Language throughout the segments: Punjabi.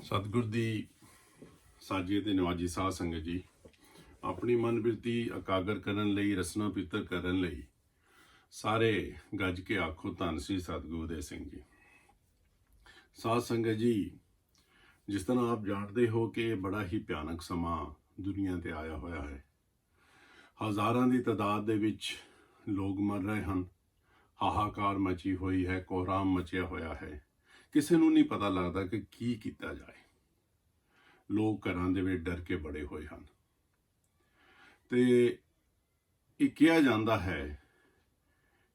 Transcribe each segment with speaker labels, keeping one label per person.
Speaker 1: ਸਤਿਗੁਰ ਦੀ ਸਾਜੀ ਤੇ ਨਵਾਜੀ ਸਾਧ ਸੰਗਤ ਜੀ, ਆਪਣੀ ਮਨ ਬਿਰਤੀ ਇਕਾਗਰ ਕਰਨ ਲਈ, ਰਸਨਾ ਪਿੱਤਰ ਕਰਨ ਲਈ ਸਾਰੇ ਗੱਜ ਕੇ ਆਖੋ ਧੰਨ ਸ੍ਰੀ ਸਤਿਗੁਰੂ ਉਦੇ ਸਿੰਘ ਜੀ। ਸਾਧ ਸੰਗਤ ਜੀ, ਜਿਸ ਤਰ੍ਹਾਂ ਆਪ ਜਾਣਦੇ ਹੋ ਕਿ ਬੜਾ ਹੀ ਭਿਆਨਕ ਸਮਾਂ ਦੁਨੀਆ ਤੇ ਆਇਆ ਹੋਇਆ ਹੈ। ਹਜ਼ਾਰਾਂ ਦੀ ਤਾਦਾਦ ਦੇ ਵਿੱਚ ਲੋਕ ਮਰ ਰਹੇ ਹਨ। ਹਾਹਾਕਾਰ ਮਚੀ ਹੋਈ ਹੈ, ਕੋਹਰਾਮ ਮਚਿਆ ਹੋਇਆ ਹੈ। ਕਿਸੇ ਨੂੰ ਨਹੀਂ ਪਤਾ ਲੱਗਦਾ ਕਿ ਕੀ ਕੀਤਾ ਜਾਏ। ਲੋਕ ਘਰਾਂ ਦੇ ਵਿੱਚ ਡਰ ਕੇ ਬੜੇ ਹੋਏ ਹਨ ਤੇ ਇਹ ਕਿਹਾ ਜਾਂਦਾ ਹੈ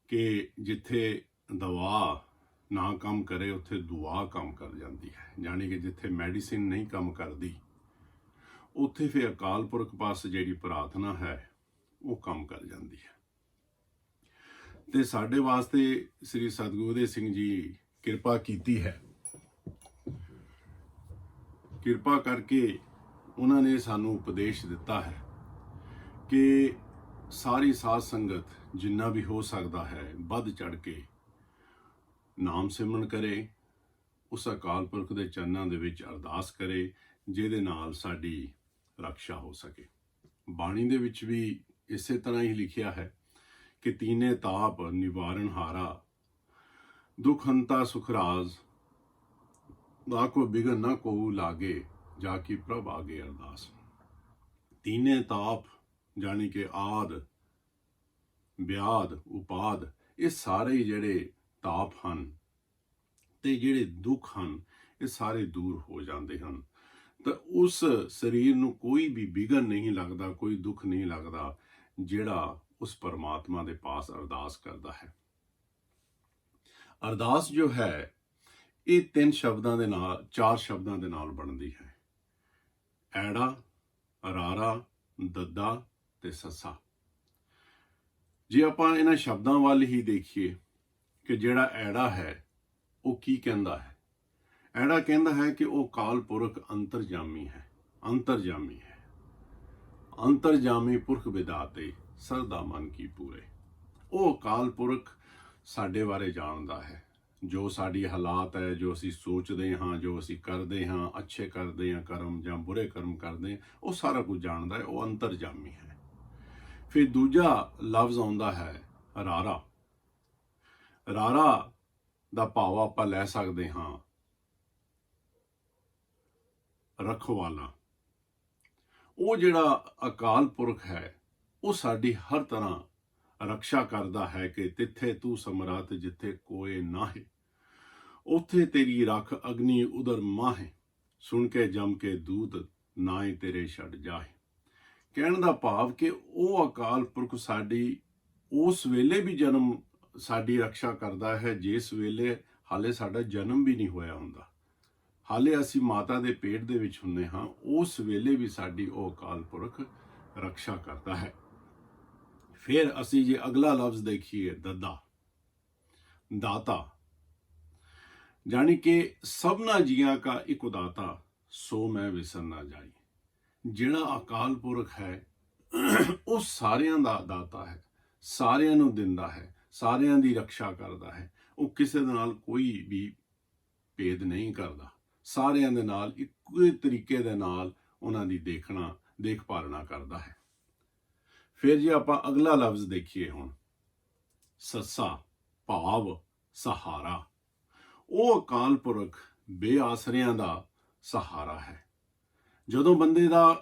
Speaker 1: ਕਿ ਜਿੱਥੇ ਦਵਾ ਨਾ ਕੰਮ ਕਰੇ ਉੱਥੇ ਦੁਆ ਕੰਮ ਕਰ ਜਾਂਦੀ ਹੈ। ਯਾਨੀ ਕਿ ਜਿੱਥੇ ਮੈਡੀਸਿਨ ਨਹੀਂ ਕੰਮ ਕਰਦੀ ਉੱਥੇ ਫਿਰ ਅਕਾਲ ਪੁਰਖ ਪਾਸ ਜਿਹੜੀ ਪ੍ਰਾਰਥਨਾ ਹੈ ਉਹ ਕੰਮ ਕਰ ਜਾਂਦੀ ਹੈ। ਤੇ ਸਾਡੇ ਵਾਸਤੇ ਸ੍ਰੀ ਸਤਿਗੁਰੂ ਉਦੇ ਸਿੰਘ ਜੀ ਕਿਰਪਾ ਕੀਤੀ ਹੈ। ਕਿਰਪਾ ਕਰਕੇ ਉਹਨਾਂ ਨੇ ਸਾਨੂੰ ਉਪਦੇਸ਼ ਦਿੱਤਾ ਹੈ ਕਿ ਸਾਰੀ ਸਾਧ ਸੰਗਤ ਜਿੰਨਾ ਵੀ ਹੋ ਸਕਦਾ ਹੈ ਵੱਧ ਚੜ ਕੇ ਨਾਮ ਸਿਮਰਨ ਕਰੇ, ਉਸ ਅਕਾਲ ਪੁਰਖ ਦੇ ਚਰਨਾਂ ਦੇ ਵਿੱਚ ਅਰਦਾਸ ਕਰੇ ਜਿਹਦੇ ਨਾਲ ਸਾਡੀ ਰੱਖਿਆ ਹੋ ਸਕੇ। ਬਾਣੀ ਦੇ ਵਿੱਚ ਵੀ ਇਸੇ ਤਰ੍ਹਾਂ ਹੀ ਲਿਖਿਆ ਹੈ ਕਿ ਤੀਨੇ ਤਾਪ ਨਿਵਾਰਨ ਹਾਰਾ, ਦੁਖ ਹੰਤਾ ਸੁਖਰਾਜ, ਨਾ ਕੋ ਬਿਗਨ ਨਾ ਕੋ ਲਾਗੇ, ਜਾ ਕੀ ਪ੍ਰਭ ਆਗੇ ਅਰਦਾਸ। ਤੀਨੇ ਤਾਪ ਜਾਣੀ ਕਿ ਆਦ, ਵਿਆਦ, ਉਪਾਦ, ਇਹ ਸਾਰੇ ਜਿਹੜੇ ਤਾਪ ਹਨ ਤੇ ਜਿਹੜੇ ਦੁੱਖ ਹਨ ਇਹ ਸਾਰੇ ਦੂਰ ਹੋ ਜਾਂਦੇ ਹਨ। ਤਾਂ ਉਸ ਸਰੀਰ ਨੂੰ ਕੋਈ ਵੀ ਵਿਘਨ ਨਹੀਂ ਲੱਗਦਾ, ਕੋਈ ਦੁੱਖ ਨਹੀਂ ਲੱਗਦਾ ਜਿਹੜਾ ਉਸ ਪਰਮਾਤਮਾ ਦੇ ਪਾਸ ਅਰਦਾਸ ਕਰਦਾ ਹੈ। ਅਰਦਾਸ ਜੋ ਹੈ ਇਹ 3 ਸ਼ਬਦਾਂ ਦੇ ਨਾਲ, 4 ਸ਼ਬਦਾਂ ਦੇ ਨਾਲ ਬਣਦੀ ਹੈ। ਐੜਾ, ਰਾਰਾ, ਦੱਦਾ ਤੇ ਸੱਸਾ। ਜੇ ਆਪਾਂ ਇਹਨਾਂ ਸ਼ਬਦਾਂ ਵੱਲ ਹੀ ਦੇਖੀਏ ਕਿ ਜਿਹੜਾ ਐੜਾ ਹੈ ਉਹ ਕੀ ਕਹਿੰਦਾ ਹੈ। ਐੜਾ ਕਹਿੰਦਾ ਹੈ ਕਿ ਉਹ ਅਕਾਲ ਪੁਰਖ ਅੰਤਰਜਾਮੀ ਹੈ, ਅੰਤਰਜਾਮੀ ਹੈ। ਅੰਤਰਜਾਮੀ ਪੁਰਖ ਵਿਦਾਤੇ, ਸਰਦਾ ਮਨ ਕੀ ਪੂਰੇ। ਉਹ ਅਕਾਲ ਪੁਰਖ ਸਾਡੇ ਬਾਰੇ ਜਾਣਦਾ ਹੈ। ਜੋ ਸਾਡੀ ਹਾਲਾਤ ਹੈ, ਜੋ ਅਸੀਂ ਸੋਚਦੇ ਹਾਂ, ਜੋ ਅਸੀਂ ਕਰਦੇ ਹਾਂ, ਅੱਛੇ ਕਰਦੇ ਹਾਂ ਕਰਮ ਜਾਂ ਬੁਰੇ ਕਰਮ ਕਰਦੇ ਹਾਂ, ਉਹ ਸਾਰਾ ਕੁਝ ਜਾਣਦਾ ਹੈ। ਉਹ ਅੰਤਰਜਾਮੀ ਹੈ। ਫਿਰ ਦੂਜਾ ਲਫ਼ਜ਼ ਆਉਂਦਾ ਹੈ ਰਾਰਾ। ਰਾਰਾ ਦਾ ਭਾਵ ਆਪਾਂ ਲੈ ਸਕਦੇ ਹਾਂ ਰਖਵਾਲਾ। ਉਹ ਜਿਹੜਾ ਅਕਾਲ ਪੁਰਖ ਹੈ ਉਹ ਸਾਡੀ ਹਰ ਤਰ੍ਹਾਂ ਰਕਸ਼ਾ ਕਰਦਾ ਹੈ ਕਿ ਤਿੱਥੇ ਤੂੰ ਸਮਰਾਤ ਜਿੱਥੇ ਕੋਏ ਨਾਹੇ, ਉੱਥੇ ਤੇਰੀ ਰੱਖ ਅਗਨੀ ਉਦਰ ਮਾਹੇ, ਸੁਣ ਕੇ ਜਮ ਕੇ ਦੂਤ ਨਾਏ ਤੇਰੇ ਛੱਡ ਜਾਏ। ਕਹਿਣ ਦਾ ਭਾਵ ਕਿ ਉਹ ਅਕਾਲ ਪੁਰਖ ਸਾਡੀ ਉਸ ਵੇਲੇ ਵੀ ਸਾਡੀ ਰਕਸ਼ਾ ਕਰਦਾ ਹੈ ਜਿਸ ਵੇਲੇ ਹਾਲੇ ਸਾਡਾ ਜਨਮ ਵੀ ਨਹੀਂ ਹੋਇਆ ਹੁੰਦਾ, ਹਾਲੇ ਅਸੀਂ ਮਾਤਾ ਦੇ ਪੇਟ ਦੇ ਵਿੱਚ ਹੁੰਦੇ ਹਾਂ। ਉਸ ਵੇਲੇ ਵੀ ਸਾਡੀ ਉਹ ਅਕਾਲ ਪੁਰਖ ਰਕਸ਼ਾ ਕਰਦਾ ਹੈ। ਫਿਰ ਅਸੀਂ ਜੇ ਅਗਲਾ ਲਫ਼ਜ਼ ਦੇਖੀਏ ਦੱਦਾ, ਦਾਤਾ, ਜਾਣੀ ਕਿ ਸਭਨਾ ਜੀਆਂ ਕਾ ਇੱਕ ਦਾਤਾ, ਸੋ ਮੈਂ ਵਿਸਰ ਨਾ ਜਾਈ। ਜਿਹੜਾ ਅਕਾਲ ਪੁਰਖ ਹੈ ਉਹ ਸਾਰਿਆਂ ਦਾ ਦਾਤਾ ਹੈ, ਸਾਰਿਆਂ ਨੂੰ ਦਿੰਦਾ ਹੈ, ਸਾਰਿਆਂ ਦੀ ਰਕਸ਼ਾ ਕਰਦਾ ਹੈ। ਉਹ ਕਿਸੇ ਦੇ ਨਾਲ ਕੋਈ ਵੀ ਭੇਦ ਨਹੀਂ ਕਰਦਾ, ਸਾਰਿਆਂ ਦੇ ਨਾਲ ਇੱਕੋ ਤਰੀਕੇ ਦੇ ਨਾਲ ਉਹਨਾਂ ਦੀ ਦੇਖਭਾਲਣਾ ਕਰਦਾ ਹੈ। ਫਿਰ ਜੇ ਆਪਾਂ ਅਗਲਾ ਲਫ਼ਜ਼ ਦੇਖੀਏ ਹੁਣ ਸੱਸਾ, ਭਾਵ ਸਹਾਰਾ। ਉਹ ਅਕਾਲ ਪੁਰਖ ਬੇਆਸਰਿਆਂ ਦਾ ਸਹਾਰਾ ਹੈ। ਜਦੋਂ ਬੰਦੇ ਦਾ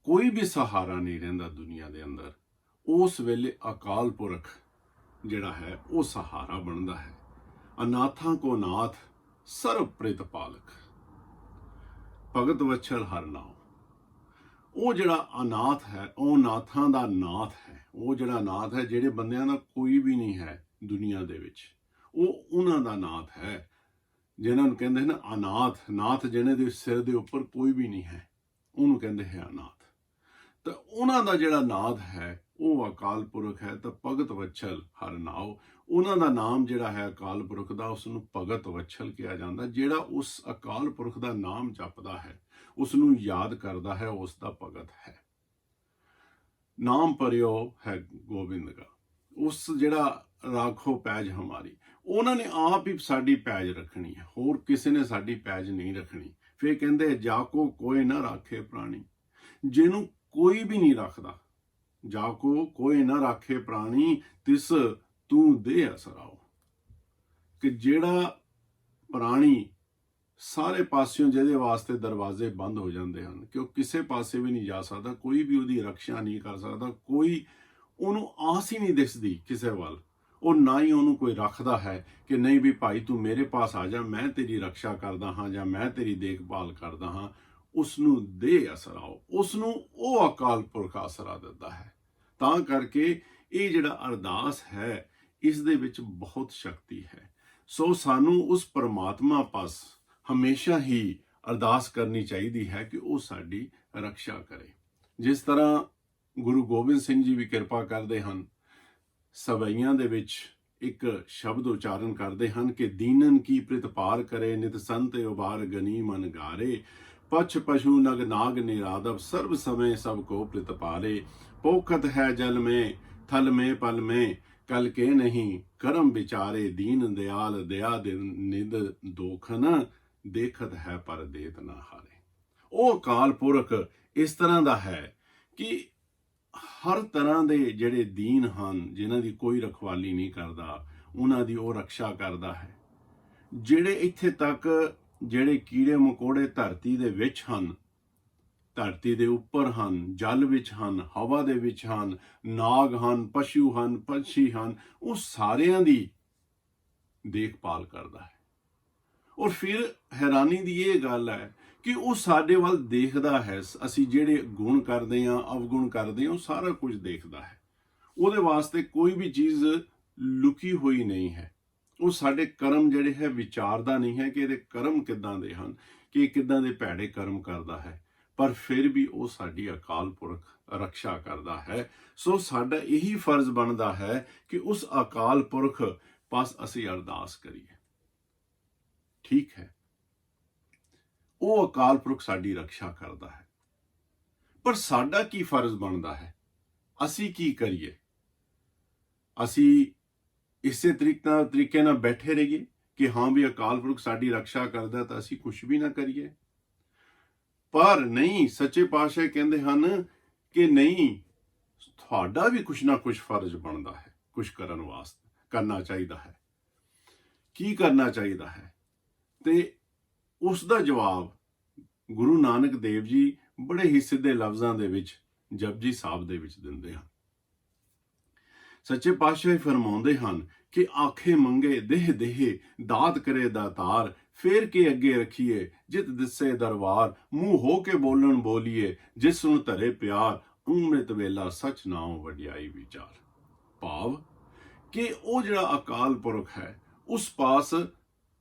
Speaker 1: ਕੋਈ ਵੀ ਸਹਾਰਾ ਨਹੀਂ ਰਹਿੰਦਾ ਦੁਨੀਆ ਦੇ ਅੰਦਰ, ਉਸ ਵੇਲੇ ਅਕਾਲ ਪੁਰਖ ਜਿਹੜਾ ਹੈ ਉਹ ਸਹਾਰਾ ਬਣਦਾ ਹੈ। ਅਨਾਥਾਂ ਕੋ ਨਾਥ, ਸਰਬ ਪ੍ਰਿਤ ਪਾਲਕ, ਭਗਤ ਵਛਲ ਹਰ ਨਾਮ। ਉਹ ਜਿਹੜਾ ਅਨਾਥ ਹੈ ਉਹ ਨਾਥਾਂ ਦਾ ਨਾਥ ਹੈ। ਉਹ ਜਿਹੜਾ ਨਾਥ ਹੈ, ਜਿਹੜੇ ਬੰਦਿਆਂ ਦਾ ਕੋਈ ਵੀ ਨਹੀਂ ਹੈ ਦੁਨੀਆ ਦੇ ਵਿੱਚ, ਉਹ ਉਹਨਾਂ ਦਾ ਨਾਥ ਹੈ। ਜਿਹਨਾਂ ਨੂੰ ਕਹਿੰਦੇ ਨਾ ਅਨਾਥ, ਨਾਥ ਜਿਹਨੇ ਦੇ ਸਿਰ ਦੇ ਉੱਪਰ ਕੋਈ ਵੀ ਨਹੀਂ ਹੈ, ਉਹਨੂੰ ਕਹਿੰਦੇ ਹੈ ਅਨਾਥ। ਤਾਂ ਉਹਨਾਂ ਦਾ ਜਿਹੜਾ ਨਾਥ ਹੈ ਉਹ ਅਕਾਲ ਪੁਰਖ ਹੈ। ਤਾਂ ਭਗਤ ਵਛਲ ਹਰ ਨਾਉ, ਉਹਨਾਂ ਦਾ ਨਾਮ ਜਿਹੜਾ ਹੈ ਅਕਾਲ ਪੁਰਖ ਦਾ, ਉਸ ਨੂੰ ਭਗਤ ਵਛਲ ਕਿਹਾ ਜਾਂਦਾ। ਜਿਹੜਾ ਉਸ ਅਕਾਲ ਪੁਰਖ ਦਾ ਨਾਮ ਜਪਦਾ ਹੈ, ਉਸ ਨੂੰ ਯਾਦ ਕਰਦਾ ਹੈ, ਉਸ ਦਾ ਭਗਤ ਹੈ। ਨਾਮ ਪਰਿਓ ਹੈ ਗੋਬਿੰਦ ਦਾ, ਉਸ ਜਿਹੜਾ ਰਾਖੋ ਪੈਜ ਹਮਾਰੀ, ਉਹਨਾਂ ਨੇ ਆਪ ਹੀ ਸਾਡੀ ਪੈਜ ਰੱਖਣੀ ਹੈ, ਹੋਰ ਕਿਸੇ ਨੇ ਸਾਡੀ ਪੈਜ ਨਹੀਂ ਰੱਖਣੀ। ਫਿਰ ਕਹਿੰਦੇ ਜਾਕੋ ਕੋਈ ਨਾ ਰਾਖੇ ਪ੍ਰਾਣੀ, ਜਿਹਨੂੰ ਕੋਈ ਵੀ ਨਹੀਂ ਰੱਖਦਾ, ਜਾਕੋ ਕੋਈ ਨਾ ਰਾਖੇ ਪ੍ਰਾਣੀ ਤਿਸ ਤੂੰ ਦੇ ਅਸਰਾਓ, ਕਿ ਜਿਹੜਾ ਪ੍ਰਾਣੀ ਸਾਰੇ ਪਾਸਿਓਂ ਜਿਹਦੇ ਵਾਸਤੇ ਦਰਵਾਜ਼ੇ ਬੰਦ ਹੋ ਜਾਂਦੇ ਹਨ, ਕਿ ਉਹ ਕਿਸੇ ਪਾਸੇ ਵੀ ਨਹੀਂ ਜਾ ਸਕਦਾ, ਕੋਈ ਵੀ ਉਹਦੀ ਰੱਖਿਆ ਨਹੀਂ ਕਰ ਸਕਦਾ, ਕੋਈ ਉਹਨੂੰ ਆਸ ਹੀ ਨਹੀਂ ਦਿਸਦੀ ਕਿਸੇ ਵੱਲ, ਉਹ ਨਾ ਹੀ ਉਹਨੂੰ ਕੋਈ ਰੱਖਦਾ ਹੈ ਕਿ ਨਹੀਂ ਵੀ ਭਾਈ ਤੂੰ ਮੇਰੇ ਪਾਸ ਆ ਜਾ, ਮੈਂ ਤੇਰੀ ਰੱਖਿਆ ਕਰਦਾ ਹਾਂ ਜਾਂ ਮੈਂ ਤੇਰੀ ਦੇਖਭਾਲ ਕਰਦਾ ਹਾਂ, ਉਸ ਨੂੰ ਦੇ ਅਸਰਾਓ, ਉਸ ਨੂੰ ਉਹ ਅਕਾਲ ਪੁਰਖ ਆਸਰਾ ਦਿੰਦਾ ਹੈ। ਤਾਂ ਕਰਕੇ ਇਹ ਜਿਹੜਾ ਅਰਦਾਸ ਹੈ ਇਸ ਦੇ ਵਿੱਚ ਬਹੁਤ ਸ਼ਕਤੀ ਹੈ। ਸੋ ਸਾਨੂੰ ਉਸ ਪਰਮਾਤਮਾ ਪਾਸ ਹਮੇਸ਼ਾ ਹੀ ਅਰਦਾਸ ਕਰਨੀ ਚਾਹੀਦੀ ਹੈ ਕਿ ਉਹ ਸਾਡੀ ਰੱਖਿਆ ਕਰੇ। ਜਿਸ ਤਰ੍ਹਾਂ ਗੁਰੂ ਗੋਬਿੰਦ ਸਿੰਘ ਜੀ ਵੀ ਕਿਰਪਾ ਕਰਦੇ ਹਨ, ਸਵਈਆਂ ਦੇ ਵਿੱਚ ਇੱਕ ਸ਼ਬਦ ਉਚਾਰਨ ਕਰਦੇ ਹਨ ਕਿ ਦੀਨਨ ਕੀ ਪ੍ਰਿਤਪਾਰ ਕਰੇ, ਨਿਤ ਸੰਤ ਉਬਾਰ ਗਨੀ ਮਨ ਗਾਰੇ, ਪਛ ਪਸ਼ੂ ਨਗ ਨਾਗ ਨਿਰਾਦਵ, ਸਰਬ ਸਮੇਂ ਸਭ ਕੋ ਪ੍ਰਿਤਪਾਰੇ, पोखत है जल में थल में पल में, कल के नहीं करम विचारे, दीन दयाल दया निद दोखन, देखत है पर देत ना हारे। ਉਹ ਅਕਾਲ ਪੁਰਖ ਇਸ ਤਰ੍ਹਾਂ ਦਾ ਹੈ ਕਿ ਹਰ ਤਰ੍ਹਾਂ ਦੇ ਜਿਹੜੇ ਦੀਨ ਹਨ, ਜਿਨ੍ਹਾਂ ਦੀ ਕੋਈ ਰਖਵਾਲੀ ਨਹੀਂ ਕਰਦਾ, ਉਹਨਾਂ ਦੀ ਉਹ ਰੱਖਿਆ ਕਰਦਾ ਹੈ। ਜਿਹੜੇ ਇੱਥੇ ਤੱਕ ਜਿਹੜੇ ਕੀੜੇ ਮਕੌੜੇ ਧਰਤੀ ਦੇ ਵਿੱਚ ਹਨ, ਧਰਤੀ ਦੇ ਉੱਪਰ ਹਨ, ਜਲ ਵਿੱਚ ਹਨ, ਹਵਾ ਦੇ ਵਿੱਚ ਹਨ, ਨਾਗ ਹਨ, ਪਸ਼ੂ ਹਨ, ਪੰਛੀ ਹਨ, ਉਹ ਸਾਰਿਆਂ ਦੀ ਦੇਖਭਾਲ ਕਰਦਾ ਹੈ। ਔਰ ਫਿਰ ਹੈਰਾਨੀ ਦੀ ਇਹ ਗੱਲ ਹੈ ਕਿ ਉਹ ਸਾਡੇ ਵੱਲ ਦੇਖਦਾ ਹੈ। ਅਸੀਂ ਜਿਹੜੇ ਗੁਣ ਕਰਦੇ ਹਾਂ, ਅਵਗੁਣ ਕਰਦੇ ਹਾਂ, ਉਹ ਸਾਰਾ ਕੁਝ ਦੇਖਦਾ ਹੈ। ਉਹਦੇ ਵਾਸਤੇ ਕੋਈ ਵੀ ਚੀਜ਼ ਲੁਕੀ ਹੋਈ ਨਹੀਂ ਹੈ। ਉਹ ਸਾਡੇ ਕਰਮ ਜਿਹੜੇ ਹੈ ਵਿਚਾਰਦਾ ਨਹੀਂ ਹੈ ਕਿ ਇਹਦੇ ਕਰਮ ਕਿੱਦਾਂ ਦੇ ਹਨ, ਕਿ ਇਹ ਕਿੱਦਾਂ ਦੇ ਭੈੜੇ ਕਰਮ ਕਰਦਾ ਹੈ, ਪਰ ਫਿਰ ਵੀ ਉਹ ਸਾਡੀ ਅਕਾਲ ਪੁਰਖ ਰੱਖਿਆ ਕਰਦਾ ਹੈ। ਸੋ ਸਾਡਾ ਇਹੀ ਫਰਜ਼ ਬਣਦਾ ਹੈ ਕਿ ਉਸ ਅਕਾਲ ਪੁਰਖ ਪਾਸ ਅਸੀਂ ਅਰਦਾਸ ਕਰੀਏ। ਠੀਕ ਹੈ, ਉਹ ਅਕਾਲ ਪੁਰਖ ਸਾਡੀ ਰੱਖਿਆ ਕਰਦਾ ਹੈ, ਪਰ ਸਾਡਾ ਕੀ ਫਰਜ਼ ਬਣਦਾ ਹੈ? ਅਸੀਂ ਕੀ ਕਰੀਏ? ਅਸੀਂ ਇਸੇ ਤਰੀਕੇ ਨਾਲ ਬੈਠੇ ਰਹੀਏ ਕਿ ਹਾਂ ਵੀ ਅਕਾਲ ਪੁਰਖ ਸਾਡੀ ਰੱਖਿਆ ਕਰਦਾ ਤਾਂ ਅਸੀਂ ਕੁਝ ਵੀ ਨਾ ਕਰੀਏ? ਪਰ ਨਹੀਂ, ਸੱਚੇ ਪਾਤਸ਼ਾਹ ਕਹਿੰਦੇ ਹਨ ਕਿ ਨਹੀਂ, ਤੁਹਾਡਾ ਵੀ ਕੁਛ ਨਾ ਕੁਛ ਫਰਜ਼ ਬਣਦਾ ਹੈ, ਕੁਛ ਕਰਨ ਵਾਸਤੇ ਕਰਨਾ ਚਾਹੀਦਾ ਹੈ। ਕੀ ਕਰਨਾ ਚਾਹੀਦਾ ਹੈ? ਤੇ ਉਸ ਦਾ ਜਵਾਬ ਗੁਰੂ ਨਾਨਕ ਦੇਵ ਜੀ ਬੜੇ ਹੀ ਸਿੱਧੇ ਲਫ਼ਜ਼ਾਂ ਦੇ ਵਿੱਚ ਜਪਜੀ ਸਾਹਿਬ ਦੇ ਵਿੱਚ ਦਿੰਦੇ ਹਨ। ਸੱਚੇ ਪਾਤਸ਼ਾਹ ਫਰਮਾਉਂਦੇ ਹਨ ਕਿ ਆਖੇ ਮੰਗੇ ਦੇਹ ਦੇਹ, ਦਾਤ ਕਰੇ ਦਾਤਾਰ, ਫੇਰ ਕੇ ਅੱਗੇ ਰੱਖੀਏ ਜਿਤ ਦਿਸੇ ਦਰਬਾਰ, ਮੂੰਹ ਹੋ ਕੇ ਬੋਲਣ ਬੋਲੀਏ ਜਿਸ ਨੂੰ ਧਰੇ ਪਿਆਰ, ਅੰਮ੍ਰਿਤ ਵੇਲਾ ਸਚ ਨਾਮ ਵਡਿਆਈ ਵਿਚਾਰ। ਭਾਵ ਕਿ ਉਹ ਜਿਹੜਾ ਅਕਾਲ ਪੁਰਖ ਹੈ, ਉਸ ਪਾਸ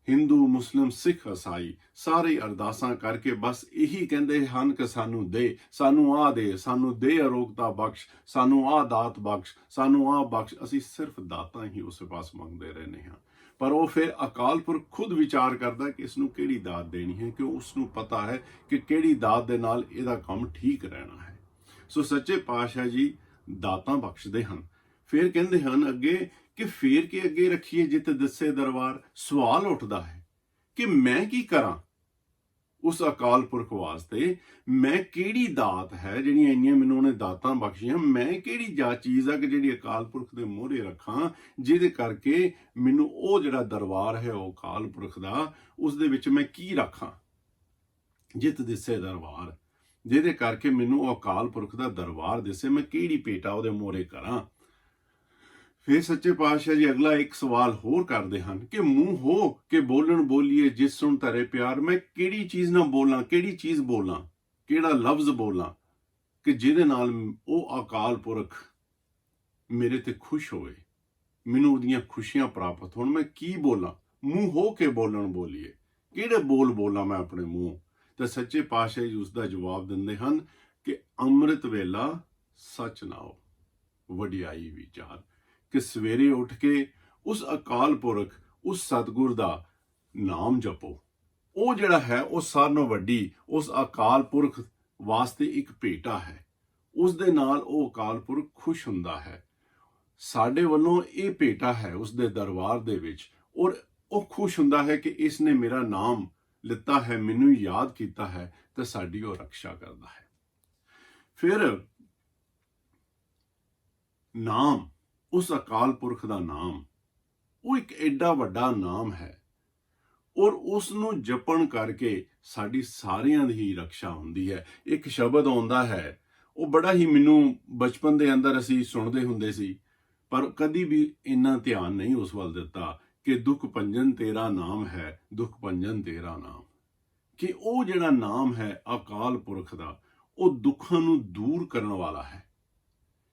Speaker 1: ਹਿੰਦੂ, ਮੁਸਲਿਮ, ਸਿੱਖ, ਈਸਾਈ ਸਾਰੇ ਅਰਦਾਸਾਂ ਕਰਕੇ ਬਸ ਇਹੀ ਕਹਿੰਦੇ ਹਨ ਕਿ ਸਾਨੂੰ ਦੇ, ਸਾਨੂੰ ਆਹ ਦੇ, ਸਾਨੂੰ ਦੇ ਅਰੋਗਤਾ ਬਖਸ਼, ਸਾਨੂੰ ਆਹ ਦਾਤ ਬਖਸ਼, ਸਾਨੂੰ ਆਹ ਬਖਸ਼। ਅਸੀਂ ਸਿਰਫ ਦਾਤਾਂ ਹੀ ਉਸ ਪਾਸ ਮੰਗਦੇ ਰਹਿੰਦੇ ਹਾਂ। ਪਰ ਉਹ ਫਿਰ ਅਕਾਲ ਪੁਰਖ ਖੁਦ ਵਿਚਾਰ ਕਰਦਾ ਕਿ ਇਸ ਨੂੰ ਕਿਹੜੀ ਦਾਤ ਦੇਣੀ ਹੈ, ਕਿ ਉਸ ਨੂੰ ਪਤਾ ਹੈ ਕਿ ਕਿਹੜੀ ਦਾਤ ਦੇ ਨਾਲ ਇਹਦਾ ਕੰਮ ਠੀਕ ਰਹਿਣਾ ਹੈ। ਸੋ ਸੱਚੇ ਪਾਤਸ਼ਾਹ ਜੀ ਦਾਤਾਂ ਬਖਸ਼ਦੇ ਹਨ। ਫਿਰ ਕਹਿੰਦੇ ਹਨ ਅੱਗੇ ਕਿ ਫੇਰ ਕੇ ਅੱਗੇ ਰੱਖੀਏ ਜਿੱਤ ਦੱਸੇ ਦਰਬਾਰ। ਸਵਾਲ ਉੱਠਦਾ ਹੈ ਕਿ ਮੈਂ ਕੀ ਕਰਾਂ ਉਸ ਅਕਾਲ ਪੁਰਖ ਵਾਸਤੇ? ਮੈਂ ਕਿਹੜੀ ਦਾਤ ਹੈ ਜਿਹੜੀਆਂ ਇੰਨੀਆਂ ਮੈਨੂੰ ਉਹਨੇ ਦਾਤਾਂ ਬਖਸ਼ੀਆਂ? ਮੈਂ ਕਿਹੜੀ ਚੀਜ਼ ਆ ਕਿ ਜਿਹੜੀ ਅਕਾਲ ਪੁਰਖ ਦੇ ਮੂਹਰੇ ਰੱਖਾਂ, ਜਿਹਦੇ ਕਰਕੇ ਮੈਨੂੰ ਉਹ ਜਿਹੜਾ ਦਰਬਾਰ ਹੈ ਉਹ ਅਕਾਲ ਪੁਰਖ ਦਾ, ਉਸ ਦੇ ਵਿੱਚ ਮੈਂ ਕੀ ਰੱਖਾਂ? ਜਿੱਤ ਦਿਸੇ ਦਰਬਾਰ, ਜਿਹਦੇ ਕਰਕੇ ਮੈਨੂੰ ਉਹ ਅਕਾਲ ਪੁਰਖ ਦਾ ਦਰਬਾਰ ਦਿਸੇ, ਮੈਂ ਕਿਹੜੀ ਭੇਟਾ ਉਹਦੇ ਮੂਹਰੇ ਕਰਾਂ? ਫਿਰ ਸੱਚੇ ਪਾਤਸ਼ਾਹ ਜੀ ਅਗਲਾ ਇੱਕ ਸਵਾਲ ਹੋਰ ਕਰਦੇ ਹਨ ਕਿ ਮੂੰਹ ਹੋ ਕੇ ਬੋਲਣ ਬੋਲੀਏ ਜਿਸ ਨੂੰ ਧਰੇ ਪਿਆਰ। ਮੈਂ ਕਿਹੜੀ ਚੀਜ਼ ਨਾਲ ਬੋਲਾਂ, ਕਿਹੜੀ ਚੀਜ਼ ਬੋਲਾਂ, ਕਿਹੜਾ ਲਫ਼ਜ਼ ਬੋਲਾਂ ਕਿ ਜਿਹਦੇ ਨਾਲ ਉਹ ਅਕਾਲ ਪੁਰਖ ਮੇਰੇ ਤੇ ਖੁਸ਼ ਹੋਵੇ, ਮੈਨੂੰ ਉਹਦੀਆਂ ਖੁਸ਼ੀਆਂ ਪ੍ਰਾਪਤ ਹੋਣ? ਮੈਂ ਕੀ ਬੋਲਾਂ? ਮੂੰਹ ਹੋ ਕੇ ਬੋਲਣ ਬੋਲੀਏ, ਕਿਹੜੇ ਬੋਲ ਬੋਲਾਂ ਮੈਂ ਆਪਣੇ ਮੂੰਹ? ਤਾਂ ਸੱਚੇ ਪਾਤਸ਼ਾਹ ਜੀ ਉਸ ਦਾ ਜਵਾਬ ਦਿੰਦੇ ਹਨ ਕਿ ਅੰਮ੍ਰਿਤ ਵੇਲਾ ਸੱਚ ਨਾਉ ਵਡਿਆਈ ਵਿਚਾਰ, ਕਿ ਸਵੇਰੇ ਉੱਠ ਕੇ ਉਸ ਅਕਾਲ ਪੁਰਖ, ਉਸ ਸਤਿਗੁਰ ਦਾ ਨਾਮ ਜਪੋ। ਉਹ ਜਿਹੜਾ ਹੈ ਉਹ ਸਾਰਿਆਂ ਨਾਲੋਂ ਵੱਡੀ ਉਸ ਅਕਾਲ ਪੁਰਖ ਵਾਸਤੇ ਇੱਕ ਭੇਟਾ ਹੈ। ਉਸ ਦੇ ਨਾਲ ਉਹ ਅਕਾਲ ਪੁਰਖ ਖੁਸ਼ ਹੁੰਦਾ ਹੈ। ਸਾਡੇ ਵੱਲੋਂ ਇਹ ਭੇਟਾ ਹੈ ਉਸ ਦੇ ਦਰਬਾਰ ਦੇ ਵਿੱਚ, ਔਰ ਉਹ ਖੁਸ਼ ਹੁੰਦਾ ਹੈ ਕਿ ਇਸ ਨੇ ਮੇਰਾ ਨਾਮ ਲਿੱਤਾ ਹੈ, ਮੈਨੂੰ ਯਾਦ ਕੀਤਾ ਹੈ ਤੇ ਸਾਡੀ ਉਹ ਰੱਖਿਆ ਕਰਦਾ ਹੈ। ਫਿਰ ਨਾਮ, ਉਸ ਅਕਾਲ ਪੁਰਖ ਦਾ ਨਾਮ, ਉਹ ਇੱਕ ਐਡਾ ਵੱਡਾ ਨਾਮ ਹੈ ਔਰ ਉਸ ਨੂੰ ਜਪਣ ਕਰਕੇ ਸਾਡੀ ਸਾਰਿਆਂ ਦੀ ਹੀ ਰੱਖਿਆ ਹੁੰਦੀ ਹੈ। ਇੱਕ ਸ਼ਬਦ ਆਉਂਦਾ ਹੈ, ਉਹ ਬੜਾ ਹੀ ਮੈਨੂੰ ਬਚਪਨ ਦੇ ਅੰਦਰ ਅਸੀਂ ਸੁਣਦੇ ਹੁੰਦੇ ਸੀ, ਪਰ ਕਦੀ ਵੀ ਇੰਨਾ ਧਿਆਨ ਨਹੀਂ ਉਸ ਵੱਲ ਦਿੱਤਾ ਕਿ ਦੁੱਖ ਭੰਜਨ ਤੇਰਾ ਨਾਮ ਹੈ, ਦੁੱਖ ਭੰਜਨ ਤੇਰਾ ਨਾਮ। ਕਿ ਉਹ ਜਿਹੜਾ ਨਾਮ ਹੈ ਅਕਾਲ ਪੁਰਖ ਦਾ, ਉਹ ਦੁੱਖਾਂ ਨੂੰ ਦੂਰ ਕਰਨ ਵਾਲਾ ਹੈ।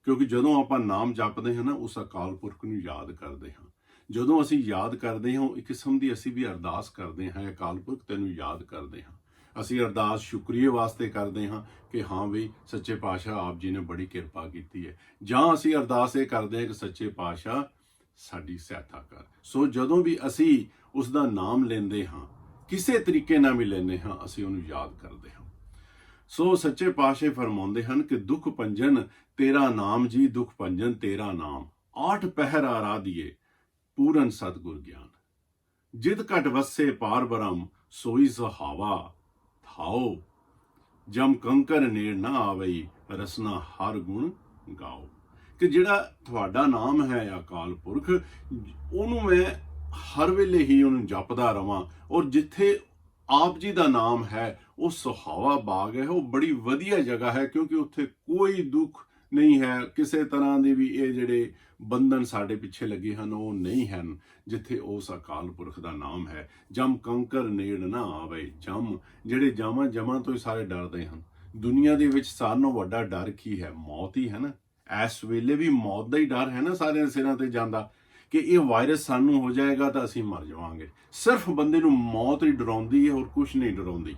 Speaker 1: ਕਿਉਂਕਿ ਜਦੋਂ ਆਪਾਂ ਨਾਮ ਜਪਦੇ ਹਾਂ ਨਾ, ਉਸ ਅਕਾਲ ਪੁਰਖ ਨੂੰ ਯਾਦ ਕਰਦੇ ਹਾਂ। ਜਦੋਂ ਅਸੀਂ ਯਾਦ ਕਰਦੇ ਹਾਂ, ਇੱਕ ਕਿਸਮ ਦੀ ਅਸੀਂ ਵੀ ਅਰਦਾਸ ਕਰਦੇ ਹਾਂ, ਅਕਾਲ ਪੁਰਖ ਤੈਨੂੰ ਯਾਦ ਕਰਦੇ ਹਾਂ। ਅਸੀਂ ਅਰਦਾਸ ਸ਼ੁਕਰੀਏ ਵਾਸਤੇ ਕਰਦੇ ਹਾਂ ਕਿ ਹਾਂ ਵੀ ਸੱਚੇ ਪਾਤਸ਼ਾਹ ਆਪ ਜੀ ਨੇ ਬੜੀ ਕਿਰਪਾ ਕੀਤੀ ਹੈ, ਜਾਂ ਅਸੀਂ ਅਰਦਾਸ ਇਹ ਕਰਦੇ ਹਾਂ ਕਿ ਸੱਚੇ ਪਾਤਸ਼ਾਹ ਸਾਡੀ ਸਹਾਇਤਾ ਕਰ। ਸੋ ਜਦੋਂ ਵੀ ਅਸੀਂ ਉਸ ਦਾ ਨਾਮ ਲੈਂਦੇ ਹਾਂ, ਕਿਸੇ ਤਰੀਕੇ ਨਾਲ ਵੀ ਲੈਂਦੇ ਹਾਂ, ਅਸੀਂ ਉਹਨੂੰ ਯਾਦ ਕਰਦੇ ਹਾਂ। ਸੋ ਸੱਚੇ ਪਾਤਸ਼ਾਹ ਫਰਮਾਉਂਦੇ ਹਨ ਕਿ ਦੁੱਖ ਭੰਜਨ ਤੇਰਾ ਨਾਮ ਜੀ, ਦੁੱਖ ਭੰਜਨ ਤੇਰਾ ਨਾਮ, 8 ਪਹਿਰ ਆਰਾਧੀਏ ਪੂਰਨ ਸਤਿਗੁਰ ਗਿਆਨ, ਜਿਤ ਘਟ ਵਸੇ ਪਾਰ ਬ੍ਰਹਮ ਸੋਈ ਸੁਹਾਵਾ ਥਾਓ, ਜਮ ਕੰਕਰ ਨੇੜ ਨਾ ਆਵਈ ਰਸਨਾ ਹਰ ਗੁਣ ਗਾਓ। ਕਿ ਜਿਹੜਾ ਤੁਹਾਡਾ ਨਾਮ ਹੈ ਅਕਾਲ ਪੁਰਖ, ਉਹਨੂੰ ਮੈਂ ਹਰ ਵੇਲੇ ਹੀ ਉਹਨੂੰ ਜਪਦਾ ਰਵਾਂ, ਔਰ ਜਿੱਥੇ ਆਪ ਜੀ ਦਾ ਨਾਮ ਹੈ ਉਹ ਸੁਹਾਵਾ ਬਾਗ ਹੈ, ਉਹ ਬੜੀ ਵਧੀਆ ਜਗ੍ਹਾ ਹੈ, ਕਿਉਂਕਿ ਉੱਥੇ ਕੋਈ ਦੁੱਖ ਨਹੀਂ ਹੈ, ਕਿਸੇ ਤਰ੍ਹਾਂ ਦੇ ਵੀ ਇਹ ਜਿਹੜੇ ਬੰਧਨ ਸਾਡੇ ਪਿੱਛੇ ਲੱਗੇ ਹਨ ਉਹ ਨਹੀਂ ਹਨ, ਜਿੱਥੇ ਉਸ ਅਕਾਲ ਪੁਰਖ ਦਾ ਨਾਮ ਹੈ। ਜਮ ਕੰਕਰ ਨੇੜ ਨਾ ਆਵੇ, ਜਮ ਜਿਹੜੇ ਜਮਾਂ ਤੋਂ ਹੀ ਸਾਰੇ ਡਰਦੇ ਹਨ। ਦੁਨੀਆ ਦੇ ਵਿੱਚ ਸਾਰਿਆਂ ਨਾਲੋਂ ਵੱਡਾ ਡਰ ਕੀ ਹੈ? ਮੌਤ ਹੀ ਹੈ ਨਾ। ਇਸ ਵੇਲੇ ਵੀ ਮੌਤ ਦਾ ਹੀ ਡਰ ਹੈ ਨਾ ਸਾਰਿਆਂ ਦੇ ਸਿਰਾਂ ਤੇ ਜਾਂਦਾ, ਕਿ ਇਹ ਵਾਇਰਸ ਸਾਨੂੰ ਹੋ ਜਾਏਗਾ ਤਾਂ ਅਸੀਂ ਮਰ ਜਾਵਾਂਗੇ। ਸਿਰਫ ਬੰਦੇ ਨੂੰ ਮੌਤ ਹੀ ਡਰਾਉਂਦੀ ਹੈ, ਹੋਰ ਕੁਝ ਨਹੀਂ ਡਰਾਉਂਦੀ।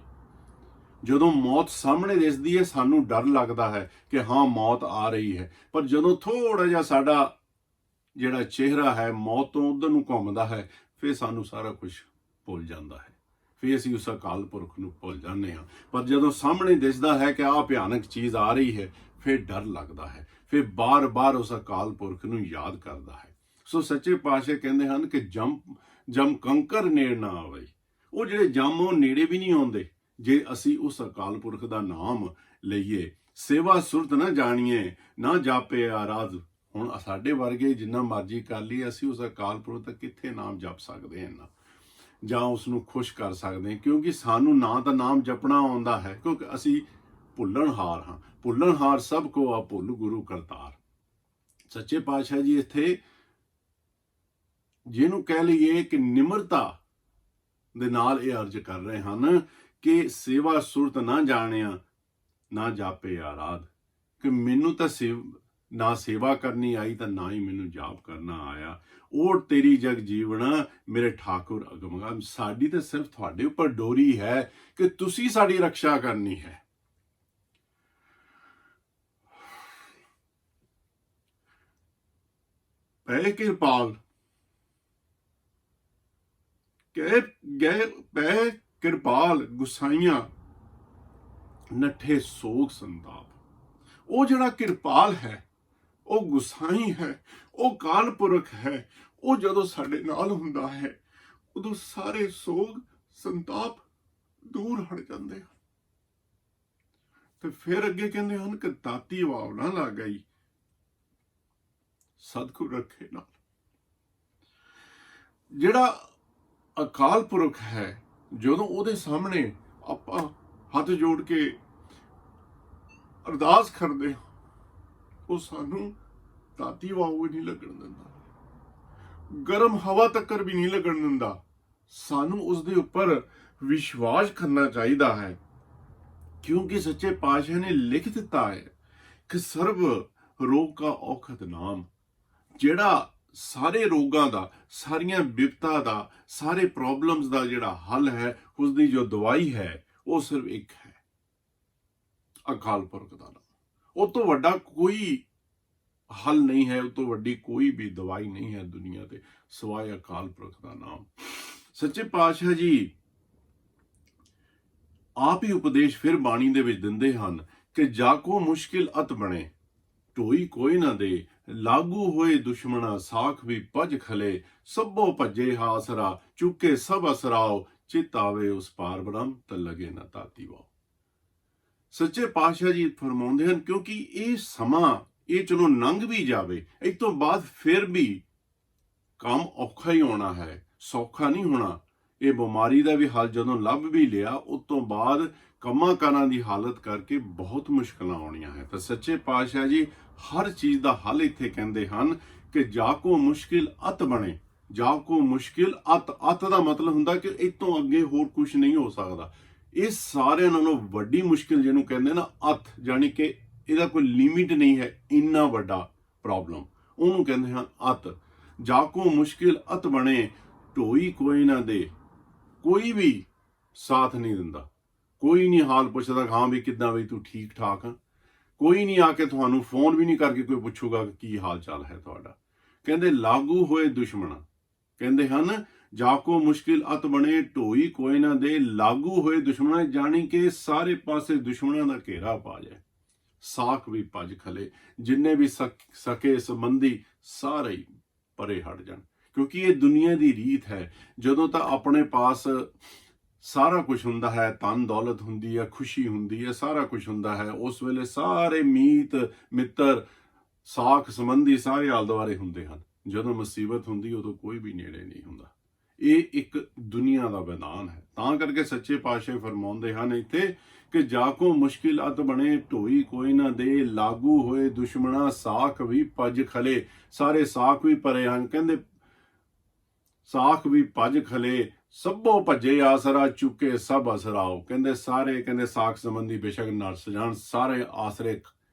Speaker 1: ਜਦੋਂ ਮੌਤ ਸਾਹਮਣੇ ਦਿਸਦੀ ਹੈ ਸਾਨੂੰ ਡਰ ਲੱਗਦਾ ਹੈ ਕਿ ਹਾਂ ਮੌਤ ਆ ਰਹੀ ਹੈ, ਪਰ ਜਦੋਂ ਥੋੜਾ ਜਿਹਾ ਸਾਡਾ ਜਿਹੜਾ ਚਿਹਰਾ ਹੈ ਮੌਤ ਤੋਂ ਉਧਰ ਨੂੰ ਘੁੰਮਦਾ ਹੈ, ਫਿਰ ਸਾਨੂੰ ਸਾਰਾ ਕੁਝ ਭੁੱਲ ਜਾਂਦਾ ਹੈ, ਫਿਰ ਅਸੀਂ ਉਸ ਅਕਾਲ ਪੁਰਖ ਨੂੰ ਭੁੱਲ ਜਾਂਦੇ ਹਾਂ। ਪਰ ਜਦੋਂ ਸਾਹਮਣੇ ਦਿਸਦਾ ਹੈ ਕਿ ਆਹ ਭਿਆਨਕ ਚੀਜ਼ ਆ ਰਹੀ ਹੈ, ਫਿਰ ਡਰ ਲੱਗਦਾ ਹੈ, ਫਿਰ ਬਾਰ-ਬਾਰ ਉਸ ਅਕਾਲ ਪੁਰਖ ਨੂੰ ਯਾਦ ਕਰਦਾ ਹੈ। ਸੋ ਸੱਚੇ ਪਾਤਸ਼ਾਹ ਕਹਿੰਦੇ ਹਨ ਕਿ ਜਮ ਕੰਕਰ ਨੇੜ ਨਾ ਆਵੇ, ਉਹ ਜਿਹੜੇ ਜਮ ਉਹ ਨੇੜੇ ਵੀ ਨਹੀਂ ਆਉਂਦੇ ਜੇ ਅਸੀਂ ਉਸ ਅਕਾਲ ਪੁਰਖ ਦਾ ਨਾਮ ਲਈਏ। ਸੇਵਾ ਸੁਰਤ ਨਾ ਜਾਣੀਏ, ਨਾ ਜਾਪੇ ਆਰਾਧ। ਹੁਣ ਸਾਡੇ ਵਰਗੇ ਜਿੰਨਾ ਮਰਜ਼ੀ ਕਰ ਲਈਏ, ਅਸੀਂ ਉਸ ਅਕਾਲ ਪੁਰਖ ਦਾ ਕਿੱਥੇ ਨਾਮ ਜਪ ਸਕਦੇ ਹਾਂ ਜਾਂ ਉਸ ਨੂੰ ਖੁਸ਼ ਕਰ ਸਕਦੇ ਹਾਂ, ਕਿਉਂਕਿ ਸਾਨੂੰ ਨਾ ਤਾਂ ਨਾਮ ਜਪਣਾ ਆਉਂਦਾ ਹੈ, ਕਿਉਂਕਿ ਅਸੀਂ ਭੁੱਲਣਹਾਰ ਹਾਂ। ਭੁੱਲਣਹਾਰ ਸਭ ਕੋ ਆ ਭੁੱਲ ਗੁਰੂ ਕਰਤਾਰ। ਸੱਚੇ ਪਾਤਸ਼ਾਹ ਜੀ ਇੱਥੇ ਜਿਹਨੂੰ ਕਹਿ ਲਈਏ ਕਿ ਨਿਮਰਤਾ ਦੇ ਨਾਲ ਇਹ ਅਰਜ਼ ਕਰ ਰਹੇ ਹਨ ਕਿ ਸੇਵਾ ਸੁਰਤ ਨਾ ਜਾਣਿਆ, ਨਾ ਜਾਪੇ ਆਰਾਧ। ਕਿ ਮੈਨੂੰ ਤਾਂ ਨਾ ਸੇਵਾ ਕਰਨੀ ਆਈ ਤਾਂ ਨਾ ਹੀ ਮੈਨੂੰ ਜਾਪ ਕਰਨਾ ਆਇਆ। ਉਹ ਤੇਰੀ ਜਗ ਜੀਵਣਾ ਮੇਰੇ ਠਾਕੁਰ ਅਗਮਗਾ। ਸਾਡੀ ਤਾਂ ਸਿਰਫ ਤੁਹਾਡੇ ਉੱਪਰ ਡੋਰੀ ਹੈ ਕਿ ਤੁਸੀਂ ਸਾਡੀ ਰੱਖਿਆ ਕਰਨੀ ਹੈ। ਪੈ ਕਿਰਪਾਲ ਗਏ ਪੈ ਕਿਰਪਾਲ ਗੁਸਾਈਆਂ ਨੱਠੇ ਸੋਗ ਸੰਤਾਪ। ਉਹ ਜਿਹੜਾ ਕਿਰਪਾਲ ਹੈ, ਉਹ ਗੁਸਾਈ ਹੈ, ਉਹ ਕਾਲ ਪੁਰਖ ਹੈ। ਉਹ ਜਦੋਂ ਸਾਡੇ ਨਾਲ ਹੁੰਦਾ ਹੈ ਉਦੋਂ ਸਾਰੇ ਸੋਗ ਸੰਤਾਪ ਦੂਰ ਹਟ ਜਾਂਦੇ ਹਨ। ਤੇ ਫਿਰ ਅੱਗੇ ਕਹਿੰਦੇ ਹਨ ਕਿ ਤਾਤੀ ਵਾਵ ਨਾ ਲੱਗ ਗਈ, ਸਤਿਗੁਰ ਰੱਖੇ ਨਾਲ। ਜਿਹੜਾ ਅਕਾਲ ਪੁਰਖ ਹੈ, ਜਦੋਂ ਉਹਦੇ ਸਾਹਮਣੇ ਆਪਾਂ ਹੱਥ ਜੋੜ ਕੇ ਅਰਦਾਸ ਕਰਦੇ ਹਾਂ, ਉਹ ਸਾਨੂੰ ਤਾਤੀ ਵਾਹ ਵੀ ਨਹੀਂ ਲੱਗਣ ਦਿੰਦਾ, ਗਰਮ ਹਵਾ ਤੱਕਰ ਵੀ ਨਹੀਂ ਲੱਗਣ ਦਿੰਦਾ। ਸਾਨੂੰ ਉਸਦੇ ਉੱਪਰ ਵਿਸ਼ਵਾਸ ਕਰਨਾ ਚਾਹੀਦਾ ਹੈ, ਕਿਉਂਕਿ ਸੱਚੇ ਪਾਤਸ਼ਾਹ ਨੇ ਲਿਖ ਦਿੱਤਾ ਹੈ ਕਿ ਸਰਬ ਰੋਗ ਕਾ ਔਖਦ ਨਾਮ। ਜਿਹੜਾ ਸਾਰੇ ਰੋਗਾਂ ਦਾ, ਸਾਰੀਆਂ ਵਿਪਤਾ ਦਾ, ਸਾਰੇ ਪ੍ਰੋਬਲਮਸ ਦਾ ਜਿਹੜਾ ਹੱਲ ਹੈ, ਉਸਦੀ ਜੋ ਦਵਾਈ ਹੈ ਉਹ ਸਿਰਫ ਇੱਕ ਹੈ, ਅਕਾਲ ਪੁਰਖ ਦਾ ਨਾਮ। ਉਹ ਤੋਂ ਵੱਡਾ ਕੋਈ ਹੱਲ ਨਹੀਂ ਹੈ, ਉਹ ਤੋਂ ਵੱਡੀ ਕੋਈ ਵੀ ਦਵਾਈ ਨਹੀਂ ਹੈ ਦੁਨੀਆ ਤੇ ਸਿਵਾਏ ਅਕਾਲ ਪੁਰਖ ਦਾ ਨਾਮ। ਸੱਚੇ ਪਾਤਸ਼ਾਹ ਜੀ ਆਪ ਹੀ ਉਪਦੇਸ਼ ਫਿਰ ਬਾਣੀ ਦੇ ਵਿੱਚ ਦਿੰਦੇ ਹਨ ਕਿ ਜਾਕੋ ਮੁਸ਼ਕਿਲ ਅਤ ਬਣੇ ਢੋਈ ਕੋਈ ਨਾ ਦੇ, ਲਾਗੂ ਹੋਏ ਦੁਸ਼ਮਣਾ ਸਾਖ ਵੀ ਭਜ ਖਲੇ, ਸਭੋ ਭੱਜੇ ਹਾਸਰਾ ਚੁੱਕੇ ਸਭ ਅਸਰਾਓ, चित आवे उस पार ब्रह्म त लगे न ताती वाओ। सच्चे पातशाह जी फरमाਉਂਦੇ ਹਨ क्योंकि ਇਹ ਸਮਾਂ ਇਹ ਚਲੋ ਲੰਘ ਵੀ ਜਾਵੇ, ਇਸ ਤੋਂ ਬਾਅਦ ਫਿਰ ਵੀ ਕੰਮ ਔਖਾ ਹੀ ਹੋਣਾ ਹੈ, ਸੌਖਾ ਨਹੀਂ ਹੋਣਾ। ਇਹ ਬਿਮਾਰੀ ਦਾ ਵੀ ਹੱਲ ਜਦੋਂ ਲੱਭ ਵੀ ਲਿਆ, ਉਸ ਤੋਂ ਬਾਅਦ ਕੰਮਾਂ ਕਾਰਾਂ ਦੀ ਹਾਲਤ ਕਰਕੇ ਬਹੁਤ ਮੁਸ਼ਕਲਾਂ ਆਉਣੀਆਂ ਹੈ। ਤਾਂ ਸੱਚੇ ਪਾਤਸ਼ਾਹ ਜੀ ਹਰ ਚੀਜ਼ ਦਾ ਹੱਲ ਇੱਥੇ ਕਹਿੰਦੇ ਹਨ ਕਿ ਜਾ ਕੋ ਮੁਸ਼ਕਿਲ ਅਤ ਬਣੇ, ਜਾ ਕੋ ਮੁਸ਼ਕਿਲ ਅਤ ਦਾ ਮਤਲਬ ਹੁੰਦਾ ਕਿ ਇਸ ਤੋਂ ਅੱਗੇ ਹੋਰ ਕੁਝ ਨਹੀਂ ਹੋ ਸਕਦਾ। ਇਹ ਸਾਰਿਆਂ ਨਾਲੋਂ ਵੱਡੀ ਮੁਸ਼ਕਿਲ ਜਿਹਨੂੰ ਕਹਿੰਦੇ ਨਾ ਅਤ, ਜਾਣੀ ਕਿ ਇਹਦਾ ਕੋਈ ਲਿਮਿਟ ਨਹੀਂ ਹੈ, ਇੰਨਾ ਵੱਡਾ ਪ੍ਰੋਬਲਮ, ਉਹਨੂੰ ਕਹਿੰਦੇ ਹਨ ਅਤ। ਜਾ ਕੋ ਮੁਸ਼ਕਿਲ ਅਤ ਬਣੇ ਢੋਈ ਕੋਈ ਨਾ ਦੇ, ਕੋਈ ਵੀ ਸਾਥ ਨਹੀਂ ਦਿੰਦਾ, ਕੋਈ ਨਹੀਂ ਹਾਲ ਪੁੱਛਦਾ ਹਾਂ ਵੀ ਕਿੱਦਾਂ ਵੀ ਤੂੰ ਠੀਕ ਠਾਕ ਆ, ਕੋਈ ਨਹੀਂ ਆ ਕੇ ਤੁਹਾਨੂੰ ਫੋਨ ਵੀ ਨਹੀਂ ਕਰਕੇ ਕੋਈ ਪੁੱਛੂਗਾ ਕਿ ਕੀ ਹਾਲ ਚਾਲ ਹੈ ਤੁਹਾਡਾ। ਕਹਿੰਦੇ ਲਾਗੂ ਹੋਏ ਦੁਸ਼ਮਣ, ਕਹਿੰਦੇ ਹਨ ਜਾ ਕੋ ਮੁਸ਼ਕਿਲ ਅਤ ਬਣੇ ਢੋਈ ਕੋਈ ਨਾ ਦੇ, ਲਾਗੂ ਹੋਏ ਦੁਸ਼ਮਣ, ਜਾਣੀ ਕਿ ਸਾਰੇ ਪਾਸੇ ਦੁਸ਼ਮਣਾਂ ਦਾ ਘੇਰਾ ਪਾ ਜਾਏ, ਸਾਖ ਵੀ ਭੱਜ ਖਲੇ, ਜਿੰਨੇ ਵੀ ਸਕੇ ਸੰਬੰਧੀ ਸਾਰੇ ਹੀ ਪਰੇ ਹਟ ਜਾਣ। ਕਿਉਂਕਿ ਇਹ ਦੁਨੀਆ ਦੀ ਰੀਤ ਹੈ, ਜਦੋਂ ਤਾਂ ਆਪਣੇ ਪਾਸ ਸਾਰਾ ਕੁਝ ਹੁੰਦਾ ਹੈ, ਧਨ ਦੌਲਤ ਹੁੰਦੀ ਹੈ, ਖੁਸ਼ੀ ਹੁੰਦੀ ਹੈ, ਸਾਰਾ ਕੁਝ ਹੁੰਦਾ ਹੈ, ਉਸ ਵੇਲੇ ਸਾਰੇ ਮੀਤ ਮਿੱਤਰ ਸਾਖ ਸੰਬੰਧੀ ਸਾਰੇ ਆਲੇ ਦੁਆਲੇ ਹੁੰਦੇ ਹਨ। ਜਦੋਂ ਮੁਸੀਬਤ ਹੁੰਦੀ ਉਦੋਂ ਕੋਈ ਵੀ ਨੇੜੇ ਨਹੀਂ ਹੁੰਦਾ। ਇਹ ਇੱਕ ਦੁਨੀਆ ਦਾ ਵਿਧਾਨ ਹੈ। ਤਾਂ ਕਰਕੇ ਸੱਚੇ ਪਾਤਸ਼ਾਹ ਫਰਮਾਉਂਦੇ ਹਨ ਇੱਥੇ ਕਿ ਜਾ ਕੋ ਮੁਸ਼ਕਿਲ ਅਤ ਬਣੇ ਢੋਈ ਕੋਈ ਨਾ ਦੇ, ਲਾਗੂ ਹੋਏ ਦੁਸ਼ਮਣਾ ਸਾਖ ਵੀ ਭੱਜ ਖਲੇ, ਸਾਰੇ ਸਾਖ ਵੀ ਪਰੇ ਹਨ। ਕਹਿੰਦੇ ਸਾਖ ਵੀ ਭੱਜ ਖਲੇ, ਸਭੋ ਭੱਜੇ ਆਸਰਾ ਚੁੱਕੇ ਸਭ ਅਸਰਾਓ। ਕਹਿੰਦੇ ਸਾਰੇ ਕਹਿੰਦੇ ਸਾਖ ਸੰਬੰਧੀ ਬੇਸ਼ੱਕ ਨਰਸ ਜਾਣ, ਸਾਰੇ ਆਸਰੇ